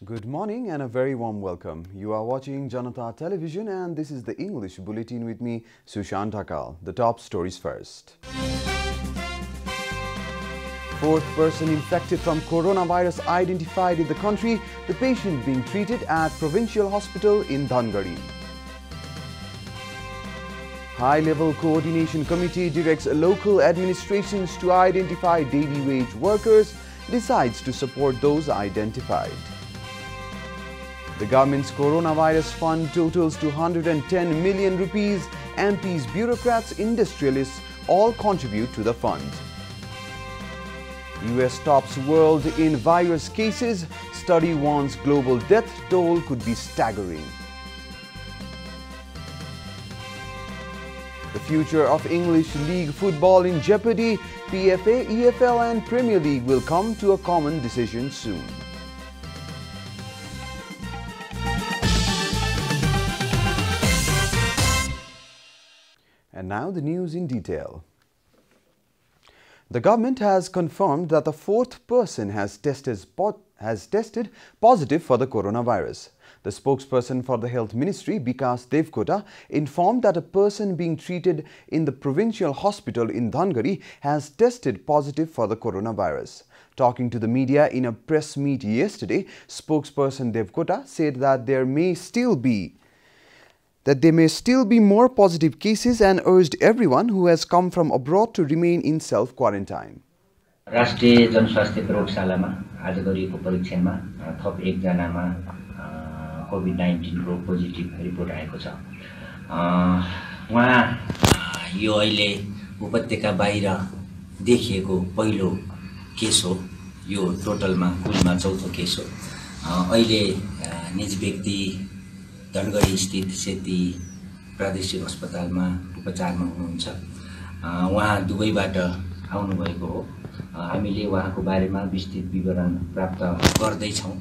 Good morning and a very warm welcome. You are watching Janata Television and this is the English Bulletin with me, Sushant Akal. The top stories first. Fourth person infected from coronavirus identified in the country, the patient being treated at Provincial Hospital in Dhangari. High-level coordination committee directs local administrations to identify daily wage workers, decides to support those identified. The government's coronavirus fund totals to 110 million rupees. MPs, bureaucrats, industrialists all contribute to the fund. US tops world in virus cases. Study warns global death toll could be staggering. The future of English League football in jeopardy. PFA, EFL and Premier League will come to a common decision soon. And now the news in detail. The government has confirmed that the fourth person has tested positive for the coronavirus. The spokesperson for the Health Ministry, Bikas Devkota, informed that a person being treated in the Provincial Hospital in Dhangari has tested positive for the coronavirus. Talking to the media in a press meet yesterday, spokesperson Devkota said that there may still be more positive cases and urged everyone who has come from abroad to remain in self-quarantine. राष्ट्रिय जनस्वास्थ्य प्रयोगशालामा आज गरिएको परीक्षणमा थप एकजनामा COVID-19 को positive report आएको छ। उहाँ यो अहिले उपत्यका बाहिर देखिएको पहिलो केस हो। यो टोटलमा कुलमा चौथो केस हो। अहिले निज व्यक्ति धनगढी स्थित सेती प्रादेशिक अस्पतालमा उपचारमा हुनुहुन्छ। उहाँ दुबईबाट आउनु भएको हो। हामीले उहाँको बारेमा विस्तृत विवरण प्राप्त गर्दै छौं।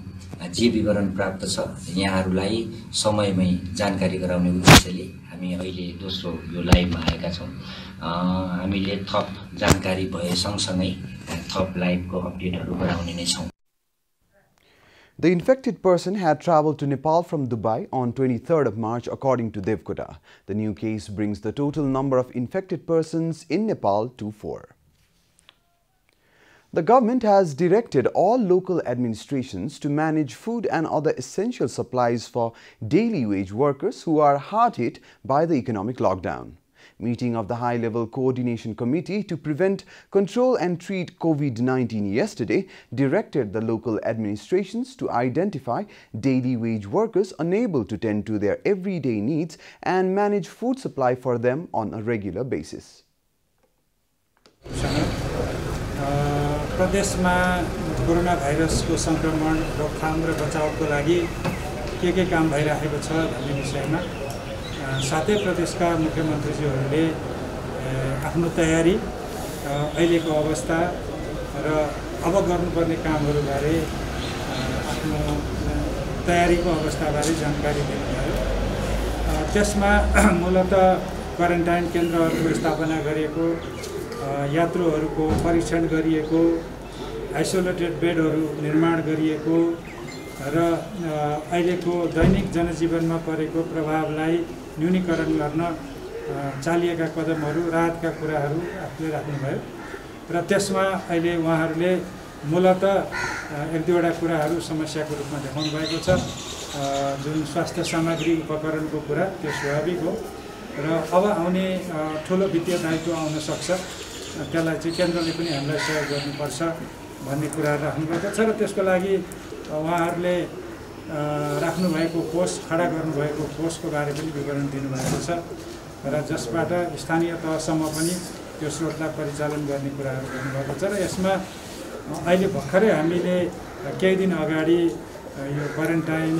जे विवरण प्राप्त छ यहाँहरूलाई समयमै जानकारी गराउने उद्देश्यले हामी अहिले दोस्रो यो लाइभमा आएका छौं। हामीले थप जानकारी भए सँगसँगै थप लाइभको अपडेटहरू गराउने नै छौं। The infected person had travelled to Nepal from Dubai on 23rd of March, according to Devkota. The new case brings the total number of infected persons in Nepal to 4. The government has directed all local administrations to manage food and other essential supplies for daily wage workers who are hard hit by the economic lockdown. Meeting of the high-level coordination committee to prevent, control and treat COVID-19 yesterday directed the local administrations to identify daily wage workers unable to tend to their everyday needs and manage food supply for them on a regular basis. प्रदेशमा corona भाइरसको संक्रमण रोकथाम र बचावको लागि के काम भइरहेको छ भन्ने विषयमा साथै प्रदेशका मुख्यमन्त्रीज्यूहरूले आफ्नो तयारी अहिलेको अवस्था र अब गर्नुपर्ने कामहरू बारे आफ्नो तयारीको अवस्था बारे जानकारी दिनुभयो। त्यसमा मूलतः क्वारेन्टाइन केन्द्रहरूको स्थापना गरिएको, यात्रुहरूको परीक्षण गरिएको, आइसोलेटेड बेडहरू निर्माण गरिएको र अहिलेको दैनिक जनजीवनमा परेको प्रभावलाई न्यूनीकरण गर्न चालिएका कदमहरू, राहतका कुराहरू आफूले राख्नुभयो र त्यसमा अहिले उहाँहरूले मूलतः एक दुईवटा कुराहरू समस्याको रूपमा देखाउनु भएको छ। जुन स्वास्थ्य सामग्री उपकरणको कुरा त्यो स्वाभाविक हो र अब आउने ठुलो वित्तीय दायित्व आउन सक्छ, त्यसलाई चाहिँ केन्द्रले पनि हामीलाई सहयोग गर्नुपर्छ भन्ने कुराहरू राख्नुभएको छ र त्यसको लागि उहाँहरूले राख्नुभएको कोष, खडा गर्नुभएको कोषको बारे पनि विवरण दिनुभएको छ र जसबाट स्थानीय तहसम्म पनि त्यो स्रोतलाई परिचालन गर्ने कुराहरू गर्नुभएको छ र यसमा अहिले भर्खरै हामीले केही दिन अगाडि यो क्वारेन्टाइन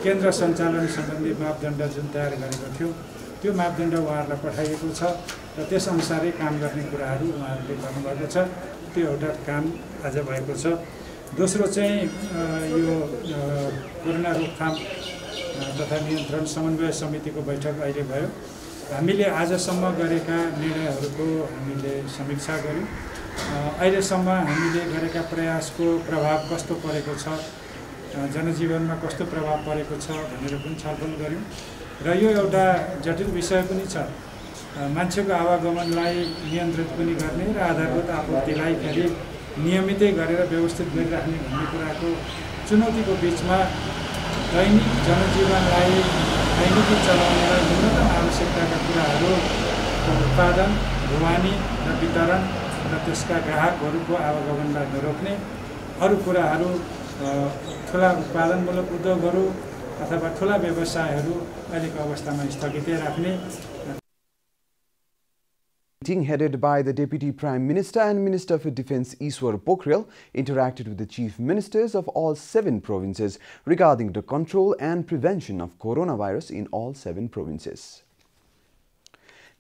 केन्द्र सञ्चालन सम्बन्धी मापदण्ड जुन तयार गरेको थियो त्यो मापदण्ड उहाँहरूलाई पठाइएको छ र त्यसअनुसारै काम गर्ने कुराहरू उहाँहरूले गर्नुभएको छ। त्यो एउटा काम आज भएको छ। दोस्रो चाहिँ यो कोरोना रोकथाम तथा नियन्त्रण समन्वय समितिको बैठक अहिले भयो। हामीले आजसम्म गरेका निर्णयहरूको हामीले समीक्षा गर्यौं। अहिलेसम्म हामीले गरेका प्रयासको प्रभाव कस्तो परेको छ जनजीवनमा कस्तो प्रभाव परेको छ भनेर पनि छलफल गऱ्यौँ र यो एउटा जटिल विषय पनि छ। मान्छेको आवागमनलाई नियन्त्रित पनि गर्ने र आधारभूत आपूर्तिलाई फेरि नियमितै गरेर व्यवस्थित गरिराख्ने भन्ने कुराको चुनौतीको बिचमा दैनिक जनजीवनलाई दैनिक चलाउनलाई न्यूनतम आवश्यकताका कुराहरूको उत्पादन, ढुवानी र वितरण र त्यसका ग्राहकहरूको आवागमनलाई नरोक्ने अरू कुराहरू ठुला उत्पादनमूलक उद्योगहरू अथवा ठुला व्यवसायहरू अहिलेको अवस्थामा स्थगितै राख्ने। Meeting headed by the Deputy Prime Minister and Minister for Defence Iswar Pokhrel interacted with the Chief Ministers of all 7 provinces regarding the control and prevention of coronavirus in all 7 provinces.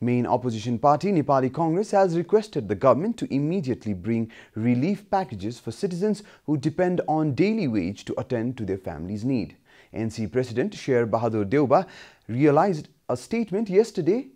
Main opposition party Nepali Congress has requested the government to immediately bring relief packages for citizens who depend on daily wage to attend to their families' need. NC President Sher Bahadur Deuba realized a statement yesterday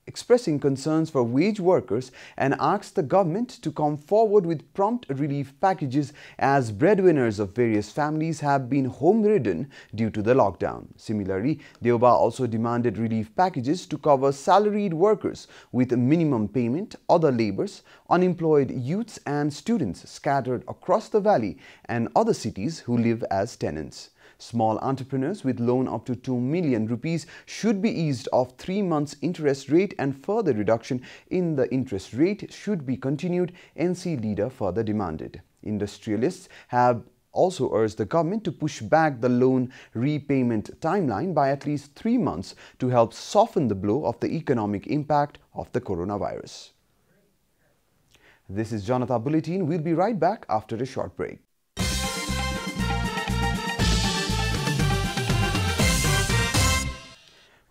expressing concerns for wage workers and asked the government to come forward with prompt relief packages as breadwinners of various families have been home-ridden due to the lockdown. Similarly, Deuba also demanded relief packages to cover salaried workers with minimum payment, other laborers, unemployed youths and students scattered across the valley and other cities who live as tenants. Small entrepreneurs with loan up to 2 million rupees should be eased of 3 months interest rate and further reduction in the interest rate should be continued, NC leader further demanded. Industrialists have also urged the government to push back the loan repayment timeline by at least 3 months to help soften the blow of the economic impact of the coronavirus. This is Janata Bulletin. We'll be right back after a short break.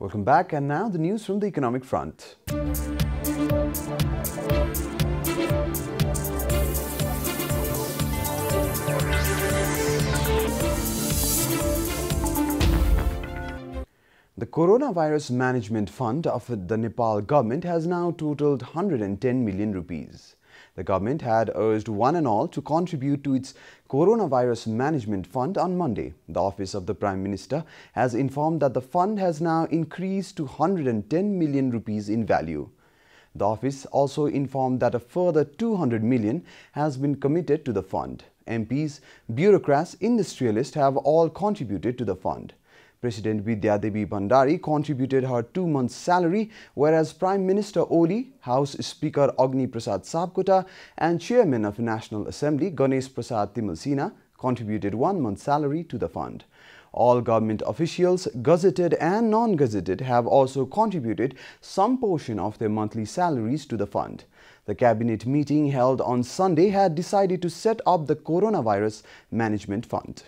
Welcome back, and now the news from the economic front. The Coronavirus Management Fund of the Nepal government has now totaled 110 million rupees. The government had urged one and all to contribute to its Coronavirus Management Fund on Monday. The Office of the Prime Minister has informed that the fund has now increased to 110 million rupees in value. The office also informed that a further 200 million has been committed to the fund. MPs, bureaucrats, industrialists have all contributed to the fund. President Vidya Devi Bhandari contributed her 2 months' salary, whereas Prime Minister Oli, House Speaker Agni Prasad Sapkota and Chairman of National Assembly Ganesh Prasad Timalsina contributed 1 month's salary to the fund. All government officials, gazetted and non-gazetted, have also contributed some portion of their monthly salaries to the fund. The cabinet meeting held on Sunday had decided to set up the Coronavirus Management Fund.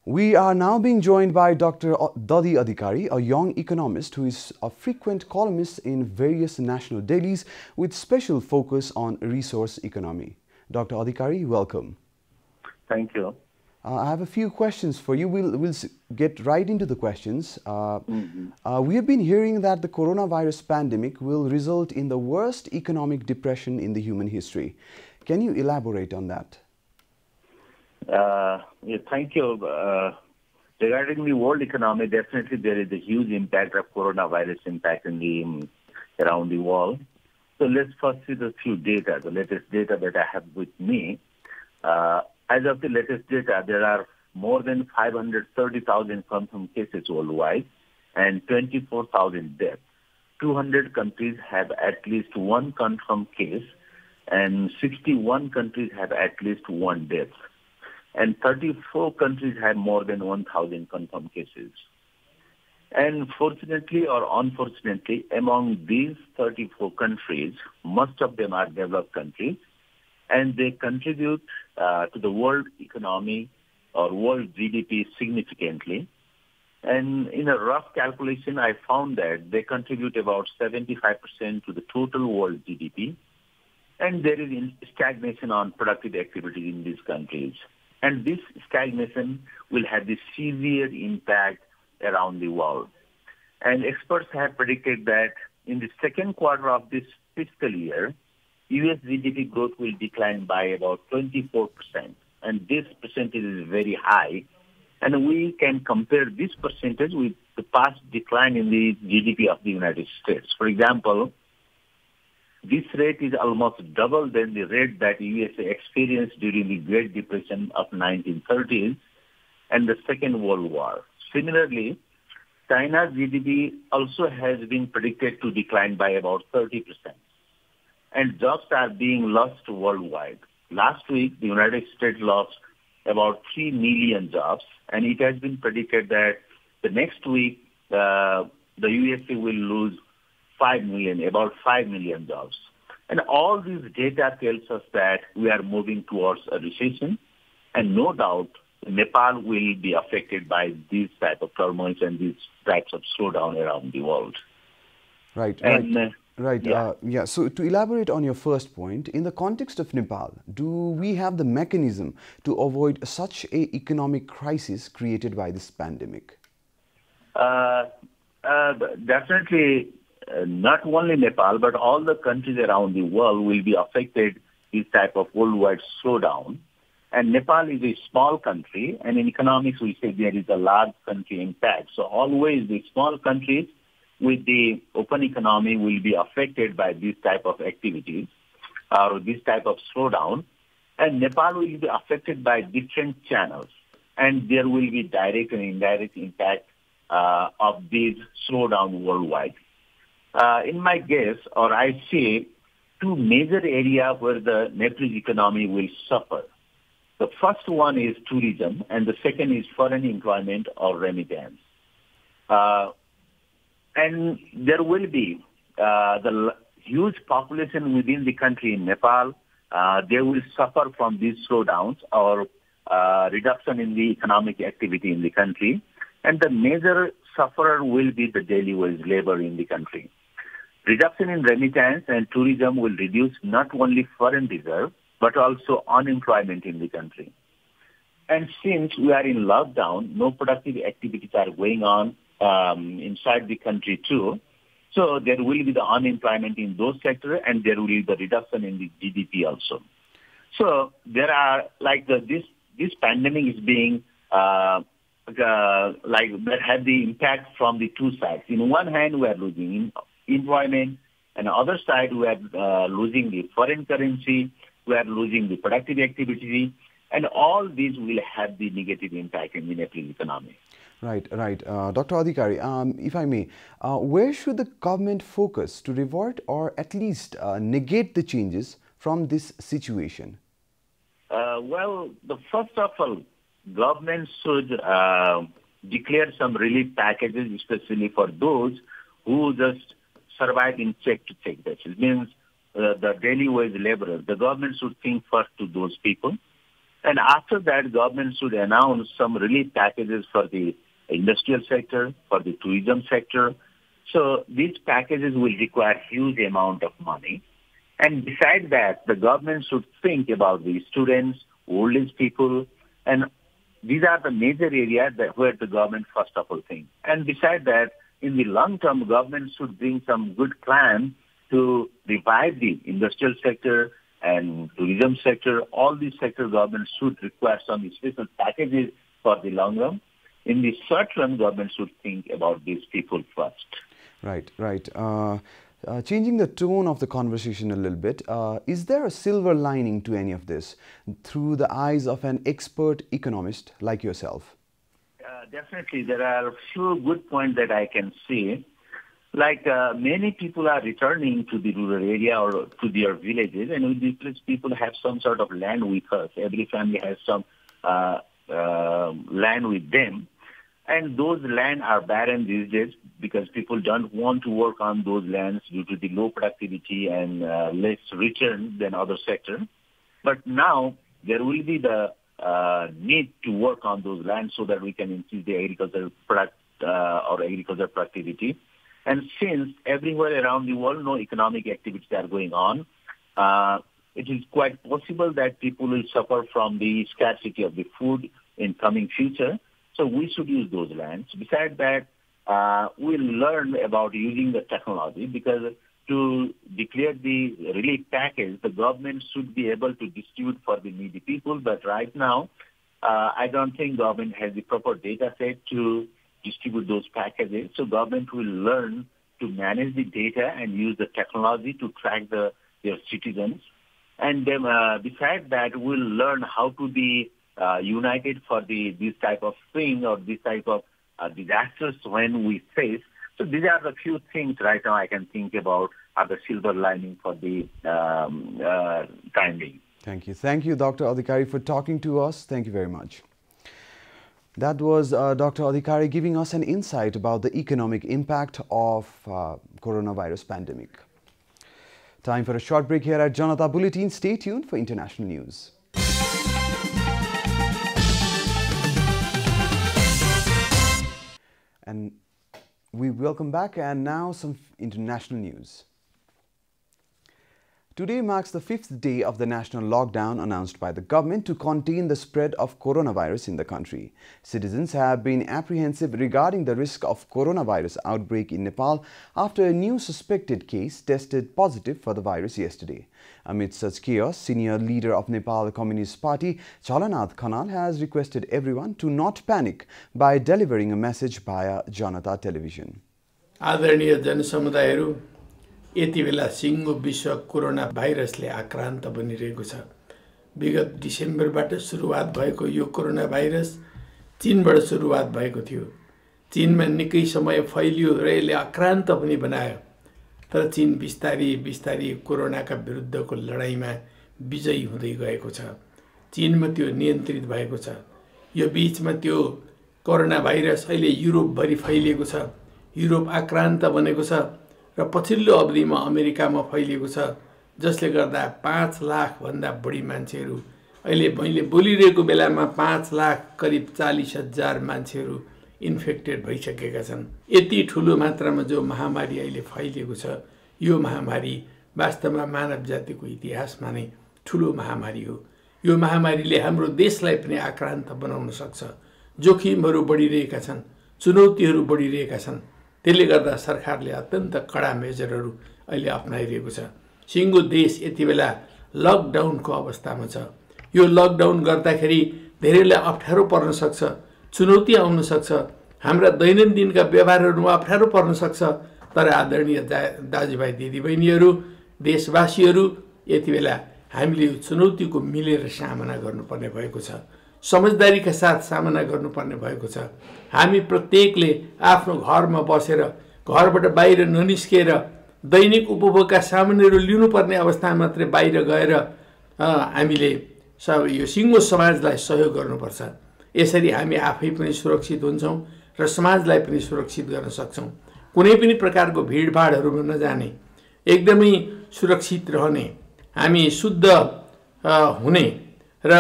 We are now being joined by Dr. Dadi Adhikari, a young economist who is a frequent columnist in various national dailies with special focus on resource economy. Dr. Adhikari, welcome. Thank you. I have a few questions for you. We'll get right into the questions. We have been hearing that the coronavirus pandemic will result in the worst economic depression in the human history. Can you elaborate on that? Thank you. Regarding the world economy, definitely there is a huge impact of coronavirus impacting around the world. So let's first see the few data, the latest data that I have with me. As of the latest data, there are more than 530,000 confirmed cases worldwide and 24,000 deaths. 200 countries have at least one confirmed case and 61 countries have at least one death. And 34 countries have more than 1,000 confirmed cases. And fortunately or unfortunately, among these 34 countries, most of them are developed countries, and they contribute to the world economy or world GDP significantly. And in a rough calculation, I found that they contribute about 75% to the total world GDP, and there is stagnation on productive activities in these countries. And this stagnation will have the severe impact around the world. And experts have predicted that in the second quarter of this fiscal year, U.S. GDP growth will decline by about 24%. and this percentage is very high. And we can compare this percentage with the past decline in the GDP of the United States. For example, this rate is almost double than the rate that USA experienced during the Great Depression of 1930s and the Second World War. Similarly, China's GDP also has been predicted to decline by about 30%. And jobs are being lost worldwide. Last week, the United States lost about 3 million jobs, and it has been predicted that the next week, the USA will lose 5 million, about 5 million jobs. And all this data tells us that we are moving towards a recession, and no doubt Nepal will be affected by these type of turmoils and these types of slowdown around the world. Right, And, right. yeah. So to elaborate on your first point, in the context of Nepal, do we have the mechanism to avoid such a economic crisis created by this pandemic? Definitely, not only Nepal, but all the countries around the world will be affected this type of worldwide slowdown. And Nepal is a small country, and in economics we say there is a large country impact. So always the small countries with the open economy will be affected by this type of activities or this type of slowdown. And Nepal will be affected by different channels, and there will be direct and indirect impact of this slowdown worldwide. In my guess, or I see two major areas where the Nepalese economy will suffer. The first one is tourism, and the second is foreign employment or remittance. And there will be the huge population within the country in Nepal. They will suffer from these slowdowns or reduction in the economic activity in the country. And the major sufferer will be the daily wage labor in the country. Reduction in remittance and tourism will reduce not only foreign reserve, but also unemployment in the country. And since we are in lockdown, no productive activities are going on inside the country too. So there will be the unemployment in those sectors, and there will be the reduction in the GDP also. So there are this pandemic is being that had the impact from the two sides. In one hand, we are losing employment, and on the other side, we are losing the foreign currency, we are losing the productive activity, and all these will have the negative impact in the Nepalese economy. Right. Dr. Adhikari, if I may, where should the government focus to revert or at least negate the changes from this situation? Well, first of all, government should declare some relief packages, especially for those who just survive in check-to-check basis. It means the daily wage laborers. The government should think first to those people. And after that, government should announce some relief packages for the industrial sector, for the tourism sector. So these packages will require huge amount of money. And besides that, the government should think about the students, old age people, and these are the major areas where the government first of all thinks. And besides that, in the long term, government should bring some good plan to revive the industrial sector and tourism sector. All these sector government should require some special packages for the long run. In the short run, government should think about these people first. Right. Changing the tone of the conversation a little bit, is there a silver lining to any of this through the eyes of an expert economist like yourself? Definitely. There are a few good points that I can see. Like many people are returning to the rural area or to their villages, and these people have some sort of land with us. Every family has some land with them. And those land are barren these days because people don't want to work on those lands due to the low productivity and less return than other sectors. But now there will be the need to work on those lands so that we can increase the agricultural product or agricultural productivity. And since everywhere around the world no economic activities are going on, it is quite possible that people will suffer from the scarcity of the food in coming future. So we should use those lands. Besides that, we'll learn about using the technology because to declare the relief package, the government should be able to distribute for the needy people. But right now, I don't think government has the proper data set to distribute those packages. So government will learn to manage the data and use the technology to track their citizens. And then besides that, we'll learn how to be united for this type of thing or this type of disasters when we face. So these are the few things right now I can think about are the silver lining for the time being. Thank you. Thank you, Dr. Adhikari, for talking to us. Thank you very much. That was Dr. Adhikari giving us an insight about the economic impact of coronavirus pandemic. Time for a short break here at Janata Bulletin. Stay tuned for international news. And we welcome back, and now some international news. Today marks the 5th day of the national lockdown announced by the government to contain the spread of coronavirus in the country. Citizens have been apprehensive regarding the risk of coronavirus outbreak in Nepal after a new suspected case tested positive for the virus yesterday. Amid such chaos, senior leader of Nepal Communist Party, Janata has requested everyone to not panic by delivering a message via JanataTelevision. आदरणीय जनसमुदायहरू, यति बेला सिङ्गो विश्व corona भाइरसले आक्रान्त बनिरहेको छ। विगत डिसेम्बरबाट सुरुवात भएको यो corona virus चीनबाट सुरुवात भएको थियो। चीनमा निकै समय फैलियो र यसले आक्रान्त पनि बनायो। तर चीन बिस्तारी बिस्तारी कोरोनाका विरुद्धको लडाईँमा विजयी हुँदै गएको छ। चीनमा त्यो नियन्त्रित भएको छ। यो बीचमा त्यो कोरोना भाइरस अहिले युरोपभरि फैलिएको छ। युरोप आक्रान्त बनेको छ र पछिल्लो अवधिमा अमेरिकामा फैलिएको छ, जसले गर्दा 5 लाख भन्दा बढी मान्छेहरू अहिले मैले बोलिरहेको बेलामा 5 लाख करिब 40,000 मान्छेहरू इन्फेक्टेड भइसकेका छन्। यति ठुलो मात्रामा जो महामारी अहिले फैलिएको छ, यो महामारी वास्तवमा मानव जातिको इतिहासमा नै ठुलो महामारी हो। यो महामारीले हाम्रो देशलाई पनि आक्रान्त बनाउन सक्छ। जोखिमहरू बढिरहेका छन्, चुनौतीहरू बढिरहेका छन्। त्यसले गर्दा सरकारले अत्यन्त कडा मेजरहरू अहिले अपनाइरहेको छ। सिङ्गो देश यति बेला लकडाउनको अवस्थामा छ। यो लकडाउन गर्दाखेरि धेरैलाई अप्ठ्यारो पर्न सक्छ, चुनौती आउन सक्छ, हाम्रा दैनन्दिनका व्यवहारहरूमा अप्ठ्यारो पर्न सक्छ। तर आदरणीय दाजुभाइ दिदीबहिनीहरू, देशवासीहरू, यति बेला हामीले यो चुनौतीको मिलेर सामना गर्नुपर्ने भएको छ। समझदारीका साथ सामना गर्नुपर्ने भएको छ। हामी प्रत्येकले आफ्नो घरमा बसेर, घरबाट बाहिर ननिस्केर दैनिक उपभोगका सामानहरू लिनुपर्ने अवस्थामा मात्रै बाहिर गएर हामीले यो सिङ्गो समाजलाई सहयोग गर्नुपर्छ। यसरी हामी आफै पनि सुरक्षित हुन्छौँ र समाजलाई पनि सुरक्षित गर्न सक्छौँ। कुनै पनि प्रकारको भिडभाडहरूमा नजाने, एकदमै सुरक्षित रहने, हामी शुद्ध हुने र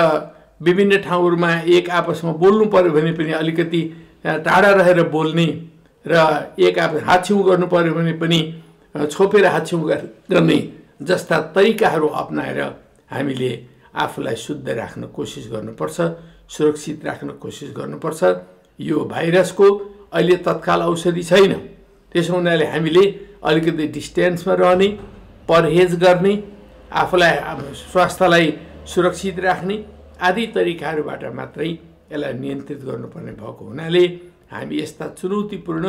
विभिन्न ठाउँहरूमा एक आपसमा बोल्नु पर्यो भने पनि अलिकति टाढा रहेर बोल्ने र एक आपस हाछ्यौँ गर्नु पर्यो भने पनि छोपेर हाछ्यौँ गर्ने जस्ता तरिकाहरू अपनाएर हामीले आफूलाई शुद्ध राख्न कोसिस गर्नुपर्छ, सुरक्षित राख्न कोसिस गर्नुपर्छ। यो भाइरसको अहिले तत्काल औषधि छैन। त्यसो हुनाले हामीले अलिकति डिस्टेन्समा रहने, परहेज गर्ने, आफूलाई स्वास्थ्यलाई सुरक्षित राख्ने आदि तरिकाहरूबाट मात्रै यसलाई नियन्त्रित गर्नुपर्ने भएको हुनाले हामी यस्ता चुनौतीपूर्ण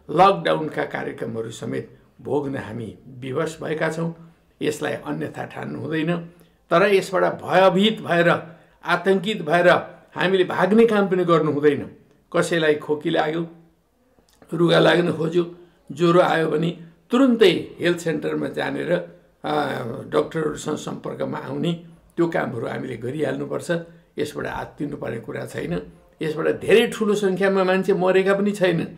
लकडाउनका कार्यक्रमहरू समेत भोग्न हामी विवश भएका छौँ। यसलाई अन्यथा ठान्नु हुँदैन। तर यसबाट भयभीत भएर, आतंकित भएर हामीले भाग्ने काम पनि गर्नु हुँदैन। कसैलाई खोकी लाग्यो, रुगा लाग्न खोज्यो, ज्वरो आयो भने तुरुन्तै हेल्थ सेन्टरमा जानेर डाक्टरहरूसँग सम्पर्कमा आउने, त्यो कामहरू हामीले गरिहाल्नुपर्छ। यसबाट आत्तिनुपर्ने कुरा छैन। यसबाट धेरै ठुलो सङ्ख्यामा मान्छे मरेका पनि छैनन्।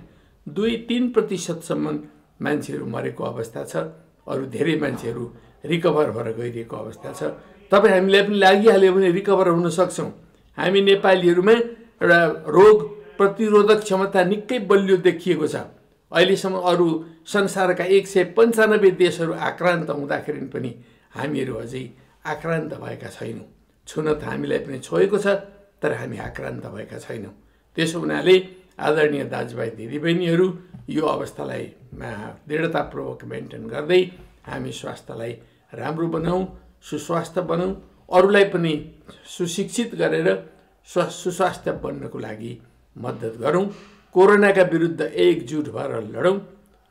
2-3% मान्छेहरू मरेको अवस्था छ। अरू धेरै मान्छेहरू रिकभर भएर गइरहेको अवस्था छ। तपाईँ हामीलाई पनि लागिहाल्यो भने रिकभर हुन सक्छौँ। हामी नेपालीहरूमा एउटा रोग प्रतिरोधक क्षमता निकै बलियो देखिएको छ। अहिलेसम्म अरू संसारका 195 देशहरू आक्रान्त हुँदाखेरि पनि हामीहरू अझै आक्रान्त भएका छैनौँ। छुन त हामीलाई पनि छोएको छ, तर हामी आक्रान्त भएका छैनौँ। त्यसो हुनाले आदरणीय दाजुभाइ दिदीबहिनीहरू, यो अवस्थालाई दृढतापूर्वक मेन्टेन गर्दै हामी स्वास्थ्यलाई राम्रो बनाऊँ, सुस्वास्थ्य बनाऊँ, अरूलाई पनि सुशिक्षित गरेर सुस्वास्थ्य बन्नको लागि मद्दत गरौँ, कोरोनाका विरुद्ध एकजुट भएर लडौँ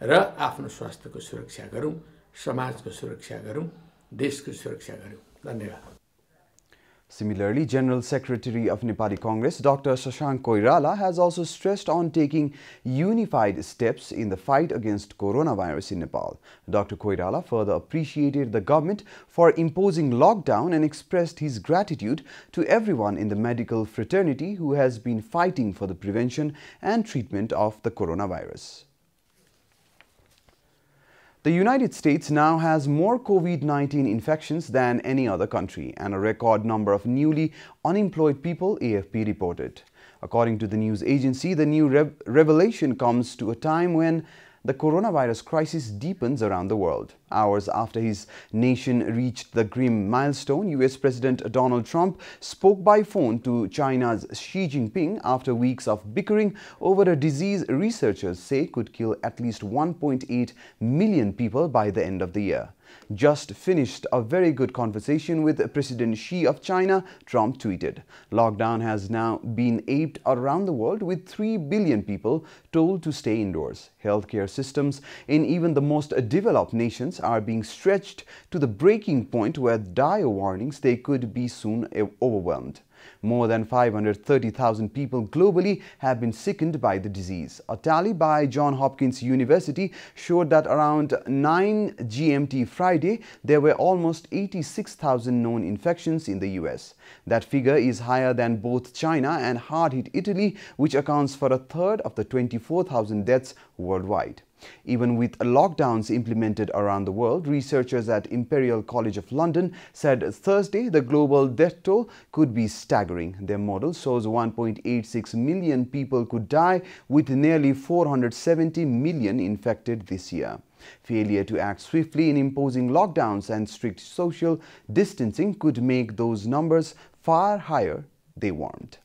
र आफ्नो स्वास्थ्यको सुरक्षा गरौँ, समाजको सुरक्षा गरौँ, देशको सुरक्षा गरौँ। धन्यवाद। Similarly, General Secretary of Nepali Congress, Dr. Shashank Koirala, has also stressed on taking unified steps in the fight against coronavirus in Nepal. Dr. Koirala further appreciated the government for imposing lockdown and expressed his gratitude to everyone in the medical fraternity who has been fighting for the prevention and treatment of the coronavirus. The United States now has more COVID-19 infections than any other country and a record number of newly unemployed people, AFP reported. According to the news agency, the new revelation comes to a time when the coronavirus crisis deepens around the world. Hours after his nation reached the grim milestone, US President Donald Trump spoke by phone to China's Xi Jinping after weeks of bickering over a disease researchers say could kill at least 1.8 million people by the end of the year. Just finished a very good conversation with President Xi of China, Trump tweeted. Lockdown has now been aped around the world with 3 billion people told to stay indoors. Healthcare systems in even the most developed nations are being stretched to the breaking point where dire warnings they could be soon overwhelmed. More than 530,000 people globally have been sickened by the disease. A tally by Johns Hopkins University showed that around 9 GMT Friday, there were almost 86,000 known infections in the US. That figure is higher than both China and hard-hit Italy, which accounts for a third of the 24,000 deaths worldwide. Even with lockdowns implemented around the world, researchers at Imperial College of London said Thursday the global death toll could be staggering. Their model shows 1.86 million people could die, with nearly 470 million infected this year. Failure to act swiftly in imposing lockdowns and strict social distancing could make those numbers far higher, they warned.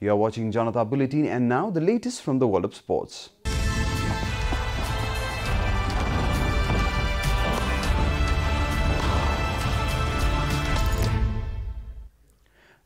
You are watching Janata Bulletin, and now the latest from the world of sports.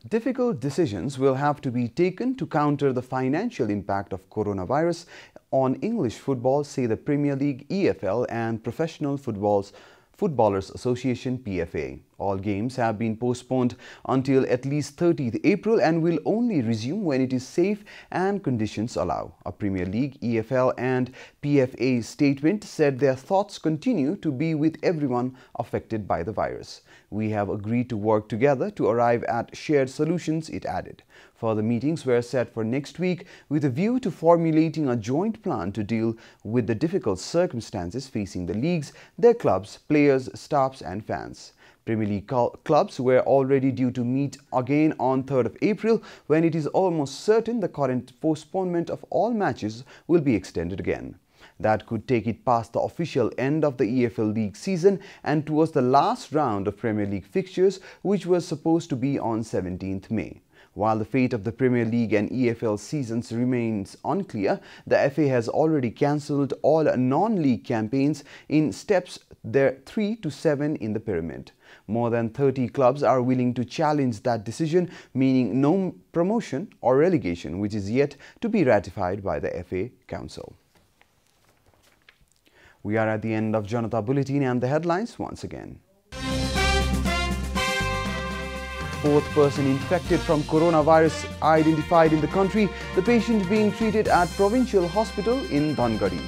Difficult decisions will have to be taken to counter the financial impact of coronavirus on English football, say the Premier League, EFL and Professional Footballers Association, PFA. All games have been postponed until at least 30th April and will only resume when it is safe and conditions allow. A Premier League, EFL and PFA statement said their thoughts continue to be with everyone affected by the virus. We have agreed to work together to arrive at shared solutions, it added. Further meetings were set for next week with a view to formulating a joint plan to deal with the difficult circumstances facing the leagues, their clubs, players, staffs and fans. Premier League clubs were already due to meet again on 3rd of April, when it is almost certain the current postponement of all matches will be extended again. That could take it past the official end of the EFL League season and towards the last round of Premier League fixtures, which was supposed to be on 17th May. While the fate of the Premier League and EFL seasons remains unclear, the FA has already cancelled all non-league campaigns in steps 3 to 7 in the pyramid. More than 30 clubs are willing to challenge that decision, meaning no promotion or relegation, which is yet to be ratified by the FA Council. We are at the end of Janata Bulletin, and the headlines once again. Fourth person infected from coronavirus identified in the country, the patient being treated at Provincial Hospital in Dhangari.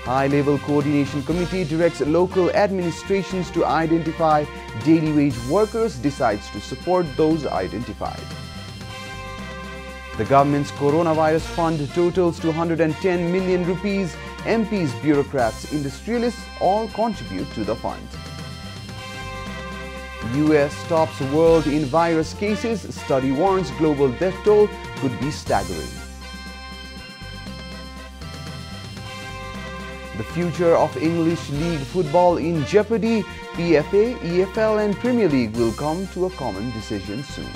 High-level coordination committee directs local administrations to identify daily wage workers, decides to support those identified. The government's coronavirus fund totals to 110 million rupees. MPs, bureaucrats, industrialists all contribute to the fund. US tops world in virus cases. Study warns global death toll could be staggering. The future of English League football in jeopardy. PFA, EFL and Premier League will come to a common decision soon.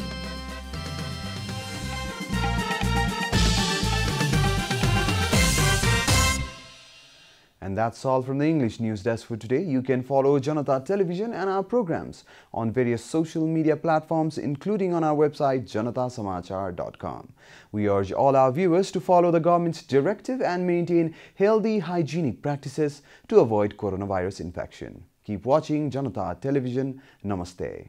And that's all from the English News Desk for today. You can follow Janata Television and our programs on various social media platforms, including on our website janatasamachar.com. We urge all our viewers to follow the government's directive and maintain healthy hygienic practices to avoid coronavirus infection. Keep watching Janata Television. Namaste.